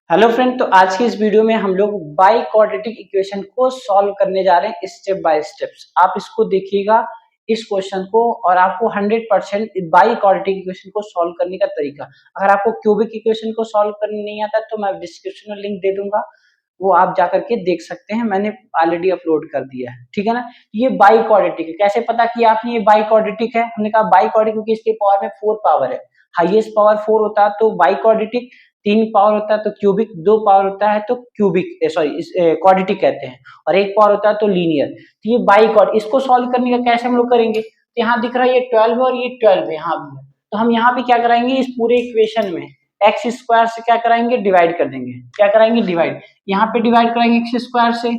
Hello friend, तो आज की इस वीडियो में हम लोग बाई क्वाड्रेटिक इक्वेशन को सॉल्व करने जा रहे हैं स्टेप बाय स्टेप्स। आप इसको देखिएगा इस क्वेश्चन को और आपको 100% बाई क्वाड्रेटिक इक्वेशन को सॉल्व करने का तरीका। अगर आपको क्यूबिक इक्वेशन को सॉल्व करने नहीं आता तो मैं डिस्क्रिप्शन में लिंक दे दूंगा, वो आप जाकर के देख सकते हैं, मैंने ऑलरेडी अपलोड कर दिया है। ठीक है ना। ये बाई क्वाड्रेटिक है। कैसे पता किया आपने ये बाई क्वाड्रेटिक है? हमने कहा बाई क्वाड्रेटिक क्योंकि इसके पावर में 4 पावर है। हाईएस्ट पावर 4 होता है तो बाई क्वाड्रेटिक, 3 पावर होता है तो क्यूबिक, 2 पावर होता है तो क्यूबिक सॉरी क्वाड्रेटिक कहते हैं, और 1 पावर होता है तो लीनियर। तो ये बाई क्वाड, इसको सॉल्व करने का कैसे हम लोग करेंगे? तो यहाँ दिख रहा है ये 12 और ये 12 यहाँ भी है, तो हम यहाँ पे क्या कराएंगे, इस पूरे इक्वेशन में एक्स स्क्वायर से क्या कराएंगे, डिवाइड कर देंगे। क्या कराएंगे? डिवाइड। यहाँ पे डिवाइड कराएंगे एक्स स्क्वायर से,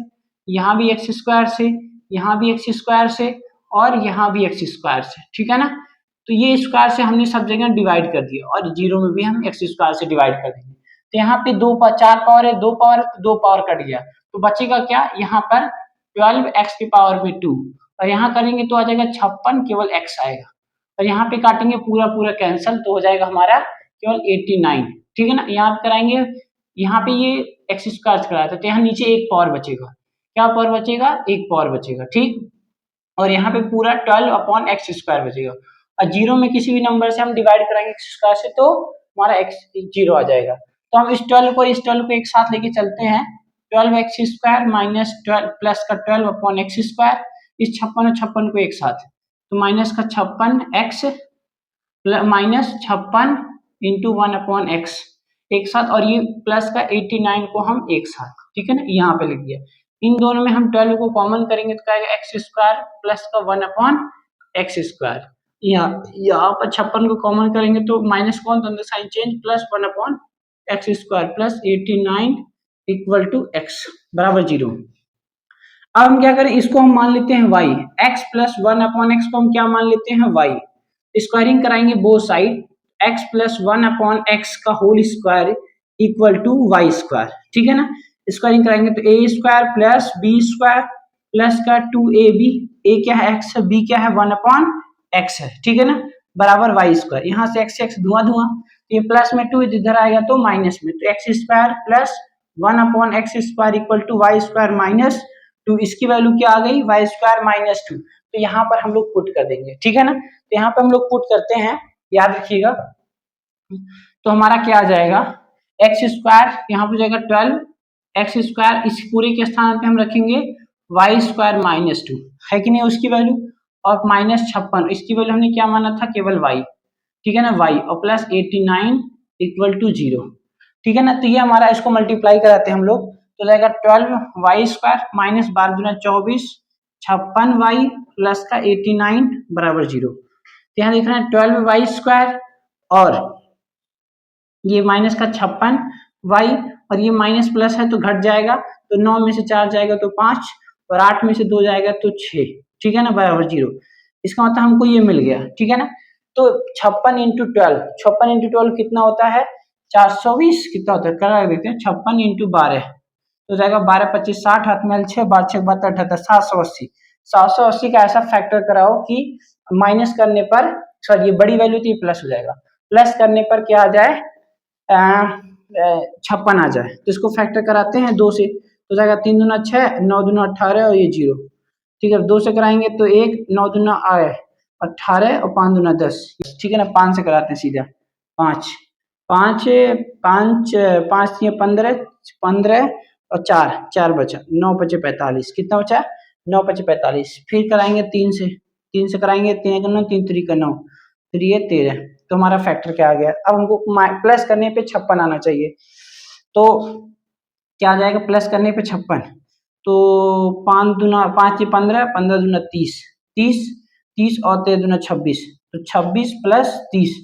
यहाँ भी एक्स स्क्वायर से, यहाँ भी एक्स स्क्वायर से, और यहाँ भी एक्स स्क्वायर से। ठीक है ना। तो ये स्क्वायर से हमने सब जगह डिवाइड कर दिया और जीरो में भी हम एक्स स्क्वायर से डिवाइड कर देंगे। तो यहाँ पे 4 पावर है, 2 पावर, 2 पावर कट गया तो बचेगा क्या, यहाँ पर 12 एक्स की पावर में 2, और यहाँ करेंगे तो आ जाएगा 56, केवल एक्स आएगा, और यहाँ पे काटेंगे पूरा पूरा कैंसल तो हो जाएगा हमारा केवल 89। ठीक है ना। यहाँ कराएंगे, यहाँ पे ये एक्स स्क्वायर कराया था तो यहाँ नीचे एक पावर बचेगा। क्या पावर बचेगा? एक पावर बचेगा। ठीक। और यहाँ पे पूरा 12 अपॉन एक्स स्क्वायर बचेगा, और जीरो में किसी भी नंबर से हम डिवाइड कराएंगे एक्स स्क्वायर से तो हमारा एक्स जीरो आ जाएगा। तो हम इस 12 को एक साथ लेके चलते हैं। 12 एक्स स्क्वायर माइनस 12 प्लस का 12 अपॉन एक्स स्क्वायर, इस 56 और 56 को एक साथ, तो माइनस का 56 x minus 56 into 1 upon x एक साथ, और ये प्लस का 89 को हम एक साथ। ठीक है ना, यहाँ पे लिख दिया। इन दोनों में हम 12 को कॉमन करेंगे तो क्या आएगा, एक्स स्क्वायर प्लस का 1 अपॉन एक्स स्क्वायर। यहाँ पर 56 को कॉमन करेंगे तो माइनस कौन, तो sign change, plus 1 upon x square plus 89 equal to x बराबर 0। अब हम क्या करें, इसको हम मान लेते हैं y, x plus 1 upon x को हम क्या मान लेते हैं, y। स्क्वायरिंग कराएंगे both side, x plus 1 upon x का whole square equal to y square. ठीक है ना। स्क्वायरिंग कराएंगे तो a square plus b square plus का 2ab, a क्या है x, b क्या है 1 अपॉन x है। ठीक है ना, बराबर वाई स्क्वायर। यहाँ से x x धुआं धुआं, ये प्लस में 2 इधर आएगा तो माइनस में, तो x square plus 1 upon x square equal to y square minus 2। इसकी वैल्यू क्या आ गई, वाई स्क्वायर माइनस 2। तो यहाँ पर हम लोग पुट कर देंगे। ठीक है ना। तो यहाँ पर हम लोग पुट करते हैं, याद रखिएगा। तो हमारा क्या आ जाएगा, एक्स स्क्वायर यहाँ पर जाएगा 12 एक्स स्क्वायर, इस पूरे के स्थान पे हम रखेंगे वाई स्क्वायर माइनस 2, है कि नहीं उसकी वैल्यू, और माइनस 56, इसकी वैल्यू हमने क्या माना था, केवल वाई। ठीक है ना, वाई, और प्लस 89 इक्वल टू 0। ठीक है ना। तो ये हमारा, इसको मल्टीप्लाई कराते हैं हम लोग तो जाएगा 12 वाई स्क्वायर माइनस 12 दूना 24, 56 वाई प्लस का 89 बराबर 0। तो यहाँ देख रहे हैं 12 वाई स्क्वायर और ये माइनस का 56 वाई, और ये माइनस प्लस है तो घट जाएगा, तो 9 में से 4 जाएगा तो 5, और 8 में से 2 जाएगा तो 6। ठीक है ना, बराबर 0। इसका मतलब हमको ये मिल गया। ठीक है ना। तो 56 इंटू 12, 56 इंटू 12 कितना होता है, 420 कितना होता है, करा देखते हैं, 56 इंटू 12 तो जाएगा 12 25 60, हाथ में 6, 12 6 72 78, 780। 780 का ऐसा फैक्टर कराओ कि माइनस करने पर, सॉरी ये बड़ी वैल्यू थी, प्लस हो जाएगा, प्लस करने पर क्या आ जाए, 56 आ जाए। तो इसको फैक्टर कराते हैं 2 से, तो जाएगा 3 दूना 6, 9 दूना 18 और ये 0। ठीक है, 2 से कराएंगे तो 1, 9 दूना 18 और 5 दूना 10। ठीक है ना, 5 से कराते हैं सीधा, 5 5 5 5 15 15 और 4 4 बचा, 9 5 45, कितना बचा, 9 5 45। फिर कराएंगे 3 से कराएंगे, 3 का 9, 3 3 का 9, फिर ये 13। तो हमारा फैक्टर क्या आ गया, अब हमको प्लस करने पे 56 आना चाहिए, तो क्या आ जाएगा, प्लस करने पे 56, तो 5 दूना 5 15, 15 दूना 30, 30 और 13 दूना 26, तो 26 प्लस 30,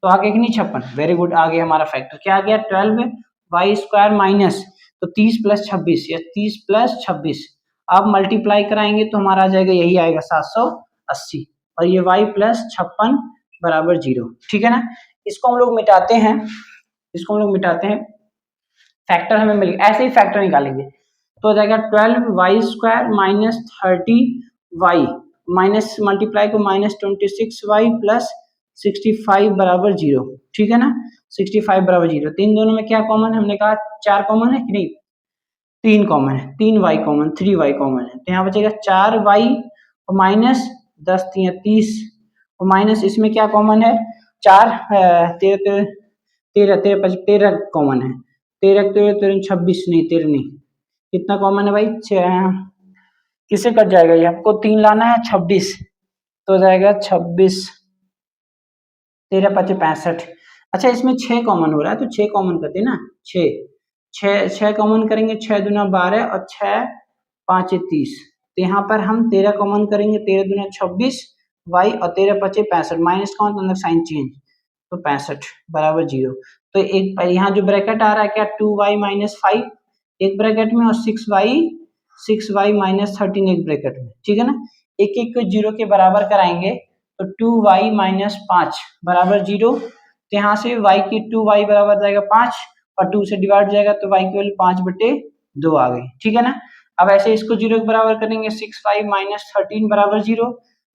तो आगे कि नहीं 56। वेरी गुड, आगे हमारा फैक्टर क्या आ गया, 12 वाई स्क्वायर माइनस, तो 30 प्लस 26 या 30 प्लस 26। अब मल्टीप्लाई कराएंगे तो हमारा आ जाएगा, यही आएगा 780, और ये y प्लस 56 बराबर 0। ठीक है ना। इसको हम लोग मिटाते हैं, इसको हम लोग मिटाते हैं, फैक्टर हमें मिल गया, ऐसे ही फैक्टर निकालेंगे तो हो जाएगा 12 y square minus 30 y minus multiply को माइनस 26 वाई प्लस 65 बराबर 0, ठीक है ना, 65 बराबर 0। तो इन दोनों में क्या कॉमन है, हमने कहा 4 कॉमन है कि नहीं, 3 कॉमन है, 3y कॉमन, 3y कॉमन है, तो यहाँ बचेगा 4y और माइनस 10 3 30 और माइनस इसमें क्या कॉमन है, 4 13 13 13 13 कॉमन है, 13 13 13 26 नहीं 13 नहीं, कितना कॉमन है भाई, किससे कट जाएगा, ये हमको 3 लाना है 26, तो हो जाएगा 26 13 5 65। अच्छा इसमें 6 कॉमन हो रहा है तो 6 कॉमन करते हैं ना, 6 6 6 कॉमन करेंगे, 6 दूना 12 और 6 5 30, तो यहाँ पर हम 13 कॉमन करेंगे, 13 दूना 26 y और 13 5 65, माइनस का मतलब साइन चेंज, तो 65 बराबर 0। तो एक यहाँ जो ब्रैकेट आ रहा है क्या, 2y माइनस 5 एक ब्रैकेट में और 6y माइनस 13 एक ब्रैकेट में, ठीक है ना, एक एक को 0 के बराबर कराएंगे तो 2y माइनस 5 बराबर 0, तो यहाँ से y की 2y बराबर जाएगा 5 और 2 से डिवाइड हो जाएगा तो y की वैल्यू 5/2 आ गई, ठीक है ना। अब ऐसे इसको 0 के बराबर करेंगे, 6y माइनस 13 बराबर 0,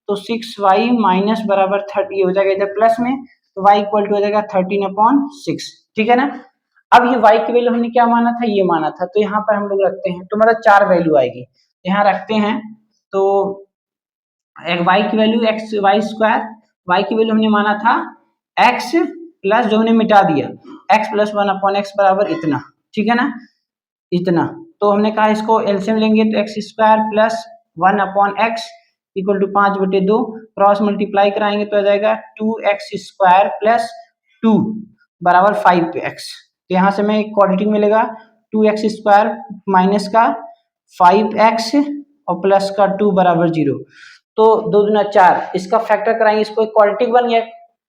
तो 6y माइनस बराबर 30 हो जाएगा इधर प्लस में, तो y इक्वल टू हो जाएगा 13/6, ठीक है ना। अब ये y की वैल्यू हमने क्या माना था, ये माना था, तो यहाँ पर हम लोग रखते हैं, तो मतलब 4 वैल्यू आएगी, यहाँ रखते हैं, तो एक y की value x y square, y की वैल्यू हमने माना था x प्लस जो हमने मिटा दिया x प्लस 1/x बराबर इतना, ठीक है ना, इतना, तो हमने कहा इसको एलसीएम लेंगे तो x square plus 1/x equal to 5/2, cross multiply कराएंगे तो आ जाएगा 2x स्क्वायर प्लस 2 बराबर 5x, तो यहाँ से हमें क्वाड्रेटिक मिलेगा 2x स्क्वायर माइनस का 5x और प्लस का 2 बराबर 0, तो 2 दूना 4, इसका फैक्टर कराएंगे, इसको एक क्वाड्रेटिक बन गया,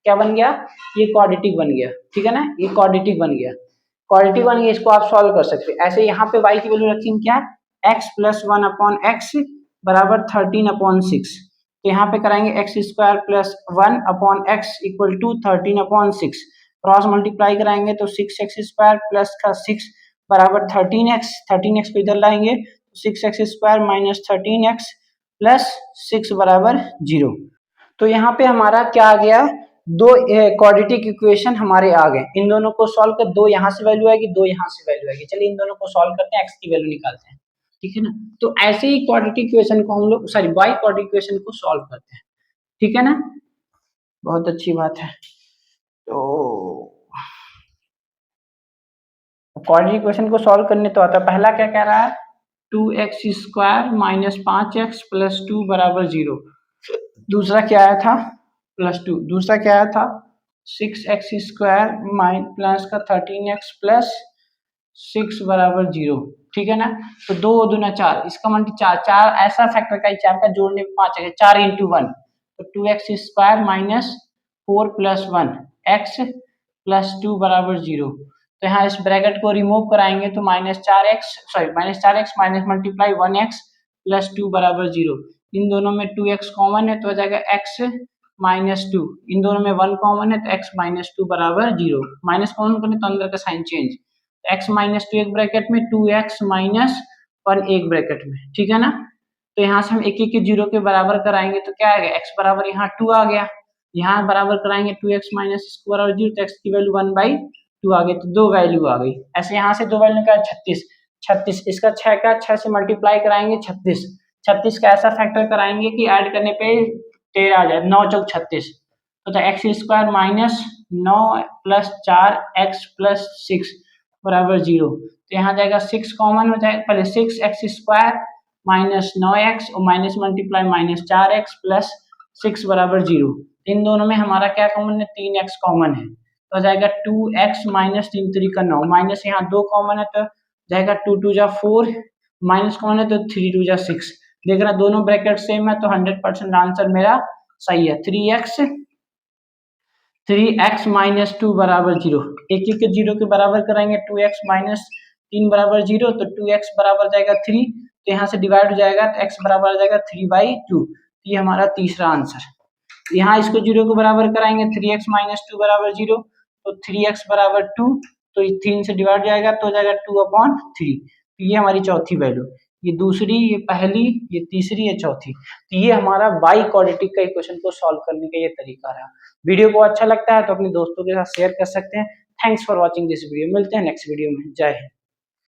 क्या बन गया, ये क्वाड्रेटिक बन गया, ठीक है ना, ये क्वाड्रेटिक बन गया, क्वाड्रेटिक बन गया, इसको आप सॉल्व कर सकते हैं। ऐसे यहाँ पे y की वैल्यू रखेंगे क्या, x प्लस 1/x बराबर 13/6, तो यहाँ पे कराएंगे x square plus 1/x equal to 13/6, cross multiply कराएंगे तो 6x स्क्वायर प्लस का 6 बराबर 13x को इधर लाएंगे तो 6x square minus 13x plus 6 बराबर 0, तो यहाँ पे हमारा क्या आ गया, दो क्वाड्रेटिक इक्वेशन हमारे आ गए, इन दोनों को सॉल्व कर, दो यहाँ से वैल्यू आएगी, दो यहाँ से वैल्यू आएगी, चलिए इन दोनों को सॉल्व करते हैं, x की वैल्यू निकालते हैं, ठीक है ना। तो ऐसे ही क्वाड्रेटिक इक्वेशन को हम लोग बाई क्वाड्रेटिक इक्वेशन को सॉल्व करते हैं, ठीक है ना, बहुत अच्छी बात है। तो क्वाड्रेटिक इक्वेशन को सॉल्व करने तो आता है, पहला क्या कह रहा है, 2x square minus 5x plus 2 बराबर 0, दूसरा क्या आया था +2, दूसरा क्या आया था 6x स्क्वायर प्लस का 13x प्लस 6 बराबर 0, ठीक है ना, तो 2 दूना 4, इसका मतलब 4 ऐसा फैक्टर का 4 का जोड़ने में 5 है, 4 × 1, तो 2x square minus 4 plus 1 x plus 2 बराबर 0, तो यहाँ इस ब्रैकेट को रिमूव कराएंगे तो -4x minus multiply 1x plus 2 बराबर 0, इन दोनों में 2x कॉमन है तो हो जाएगा x माइनस 2, इन दोनों में 1 कॉमन है तो x माइनस 2 बराबर 0, माइनस कॉमन करने तो अंदर का साइन चेंज, तो x माइनस 2 एक ब्रैकेट में, 2x माइनस 1 एक ब्रैकेट में, ठीक है ना, तो यहाँ से हम एक एक के 0 के बराबर कराएंगे तो क्या आएगा, x बराबर यहाँ 2 आ गया, यहाँ बराबर कराएंगे 2x माइनस इसको बराबर 0, तो x की वैल्यू 1/2 आ गई, तो 2 वैल्यू आ गई, ऐसे यहाँ से 2 वैल्यू का 36, इसका 6 का 6 से मल्टीप्लाई कराएंगे 36 का ऐसा फैक्टर कराएंगे कि ऐड करने पे 13 आ जाए, 9 चौक 36, तो x square minus 9 plus 4x plus 6 बराबर 0, तो यहाँ जाएगा 6 कॉमन हो जाएगा, पहले 6x स्क्वायर माइनस 9x और minus multiply minus 4x plus 6 बराबर 0, इन दोनों में हमारा क्या कॉमन है, 3x कॉमन है, तो जाएगा 2x माइनस 3 3 का 9, माइनस यहाँ 2 कॉमन है तो जाएगा 2 2 जा 4, माइनस कॉमन है तो 3 2 जा 6, देख रहा दोनों ब्रैकेट सेम है तो 100% आंसर मेरा सही है, 3x माइनस 2 बराबर 0, एक एक के 0 के बराबर कराएंगे, 2x माइनस 3 बराबर 0, तो 2x बराबर जाएगा 3, तो यहाँ से डिवाइड हो जाएगा तो x बराबर आ जाएगा 3/2, ये हमारा तीसरा आंसर, यहाँ इसको 0 के बराबर कराएंगे, 3x माइनस 2 बराबर 0, तो 3x बराबर 2, तो 3 से डिवाइड जाएगा तो हो जाएगा 2/3, तो ये हमारी चौथी वैल्यू, ये दूसरी, ये पहली, ये तीसरी, ये चौथी। तो ये हमारा बाई क्वाड्रेटिक का इक्वेशन को सॉल्व करने का ये तरीका रहा। वीडियो को अच्छा लगता है तो अपने दोस्तों के साथ शेयर कर सकते हैं। Thanks for watching this video. मिलते हैं नेक्स्ट वीडियो में। जय हिंद।